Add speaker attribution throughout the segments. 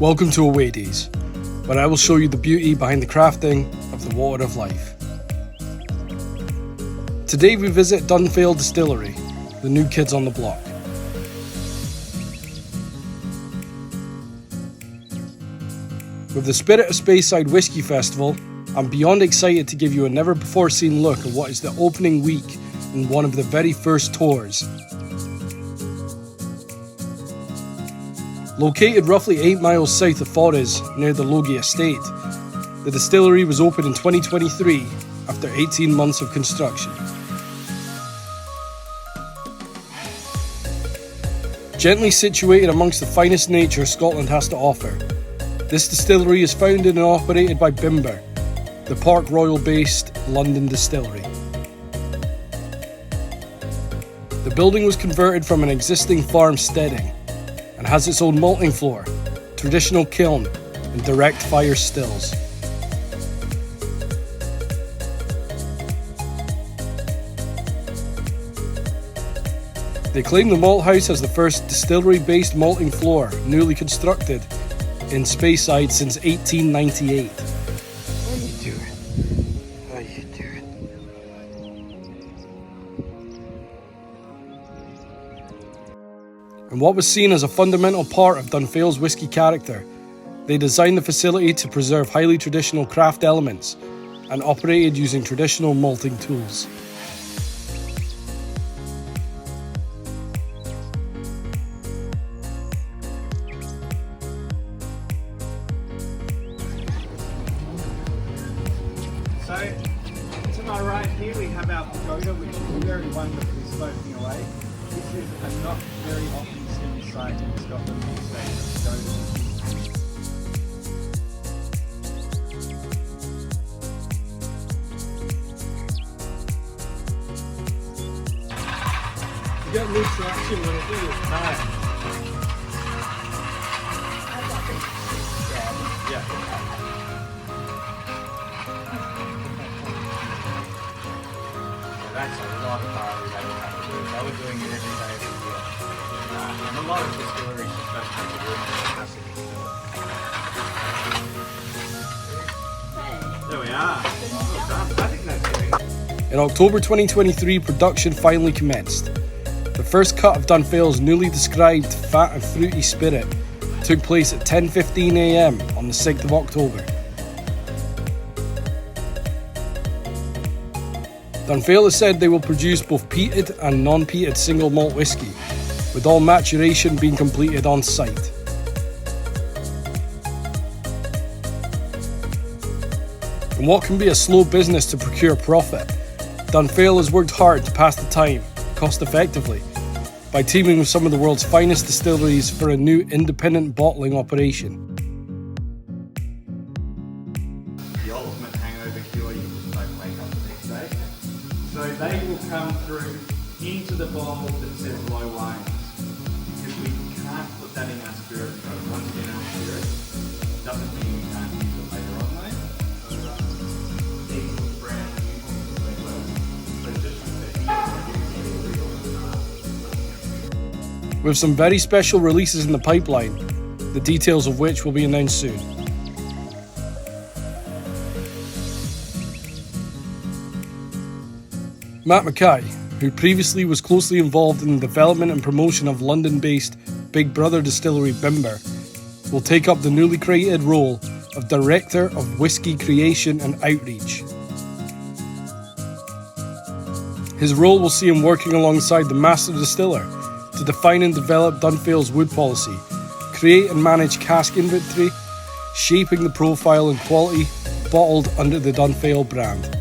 Speaker 1: Welcome to Away Days, where I will show you the beauty behind the crafting of the water of life. Today we visit Dunphail Distillery, the new kids on the block. With the spirit of Speyside Whisky Festival, I'm beyond excited to give you a never-before-seen look at what is the opening week in one of the very first tours. Located roughly 8 miles south of Forres, near the Logie Estate, the distillery was opened in 2023 after 18 months of construction. Gently situated amongst the finest nature Scotland has to offer, this distillery is founded and operated by Bimber, the Park Royal-based London distillery. The building was converted from an existing farm steading and has its own malting floor, traditional kiln, and direct fire stills. They claim the malt house has the first distillery-based malting floor newly constructed in Speyside since 1898.
Speaker 2: How you doing? How you doing?
Speaker 1: And what was seen as a fundamental part of Dunphail's whisky character, they designed the facility to preserve highly traditional craft elements and operated using traditional malting tools.
Speaker 3: So, to my right here we have our pagoda, which is very wonderfully sloping away. This is a not very often seen sight in Scotland these days, pagodas.
Speaker 1: You got no traction when it is.
Speaker 3: That's a lot of barley they would have to do. They were doing it every day of the year. And a lot of distilleries just don't have the room or capacity to do it. There we are. Well done. I think that's good.
Speaker 1: In October 2023, production finally commenced. The first cut of Dunphail's newly described fat and fruity spirit took place at 10:15 a.m. on the 6th of October. Dunphail has said they will produce both peated and non-peated single malt whisky, with all maturation being completed on site. In what can be a slow business to procure profit, Dunphail has worked hard to pass the time, cost effectively, by teaming with some of the world's finest distilleries for a new independent bottling operation.
Speaker 3: The ultimate hangover cure, you just don't wake up the next day. So they will come through into the bottle that says low wines. Because we can't put that in our spirit. So once it's in our spirit, doesn't mean we can't use it later on though. Equals brown, equals they will. So just
Speaker 1: With some very special releases in the pipeline, the details of which will be announced soon. Matt Mackay, who previously was closely involved in the development and promotion of London-based Big Brother distillery Bimber, will take up the newly created role of Director of Whisky Creation and Outreach. His role will see him working alongside the Master Distiller to define and develop Dunphail's wood policy, create and manage cask inventory, shaping the profile and quality bottled under the Dunphail brand.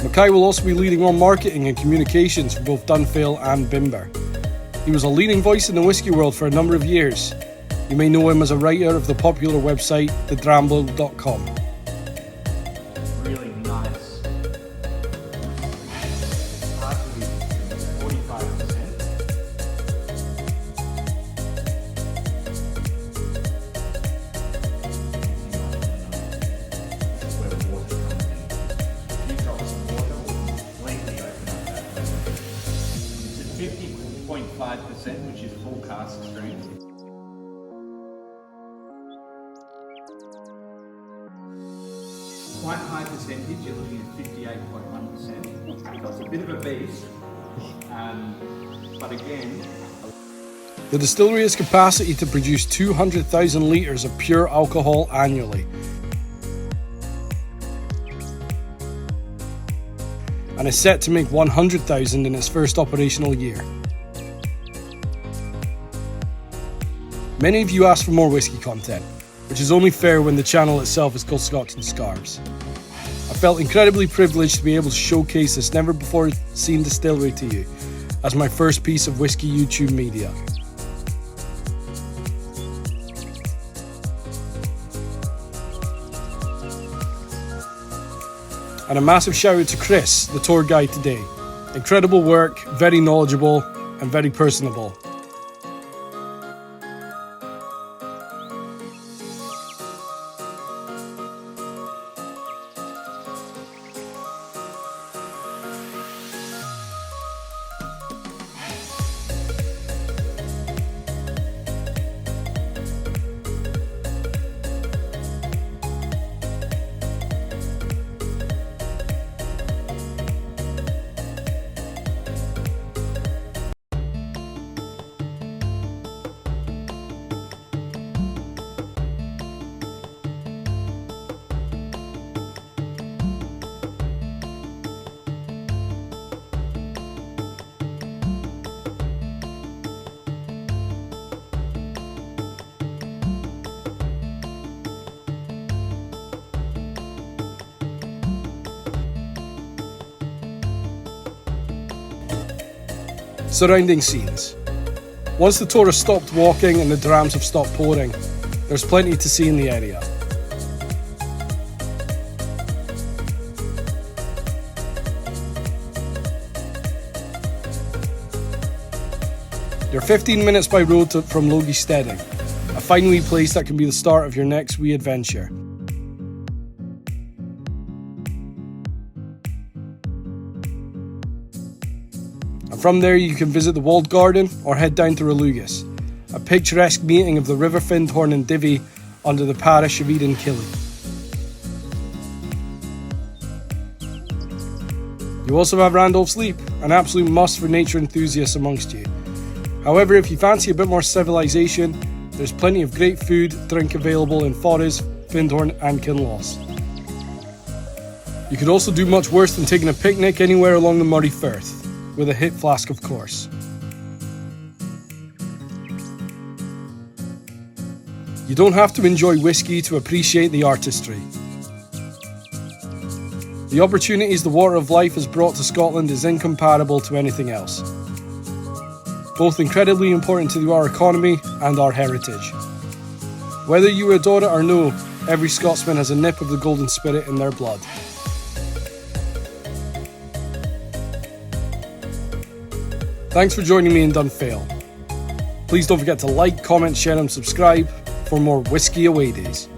Speaker 1: Mackay will also be leading on marketing and communications for both Dunphail and Bimber. He was a leading voice in the whisky world for a number of years. You may know him as a writer of the popular website thedramble.com.
Speaker 3: really nice. Partially 45%. Where the water comes in. A few drops of water will completely open up that vessel. It's at 50.5%, which is full cask strength. quite high percentage. You're looking at 58.1%. So it's a bit of a beast. But again,
Speaker 1: The distillery has capacity to produce 200,000 litres of pure alcohol annually, and is set to make 100,000 in its first operational year. Many of you asked for more whiskey content, which is only fair when the channel itself is called Scotch and Scarves. I felt incredibly privileged to be able to showcase this never before seen distillery to you as my first piece of whiskey YouTube media. And a massive shout out to Chris, the tour guide today. Incredible work, very knowledgeable and very personable. Surrounding scenes. Once the tourists stopped walking and the drams have stopped pouring, there's plenty to see in the area. You're 15 minutes by road from Logie Steading, a fine wee place that can be the start of your next wee adventure. And from there you can visit the walled garden or head down to Relugas, a picturesque meeting of the River Findhorn and Divvy under the parish of Eden Killy. You also have Randolph's Leap, an absolute must for nature enthusiasts amongst you. However, if you fancy a bit more civilization, there's plenty of great food, drink available in Forres, Findhorn and Kinloss. You could also do much worse than taking a picnic anywhere along the Murray Firth, with a hip flask of course. You don't have to enjoy whiskey to appreciate the artistry. The opportunities the Water of Life has brought to Scotland is incomparable to anything else. Both incredibly important to our economy and our heritage. Whether you adore it or no, every Scotsman has a nip of the golden spirit in their blood. Thanks for joining me in Dunphail. Please don't forget to like, comment, share and subscribe for more Whiskey Away Days.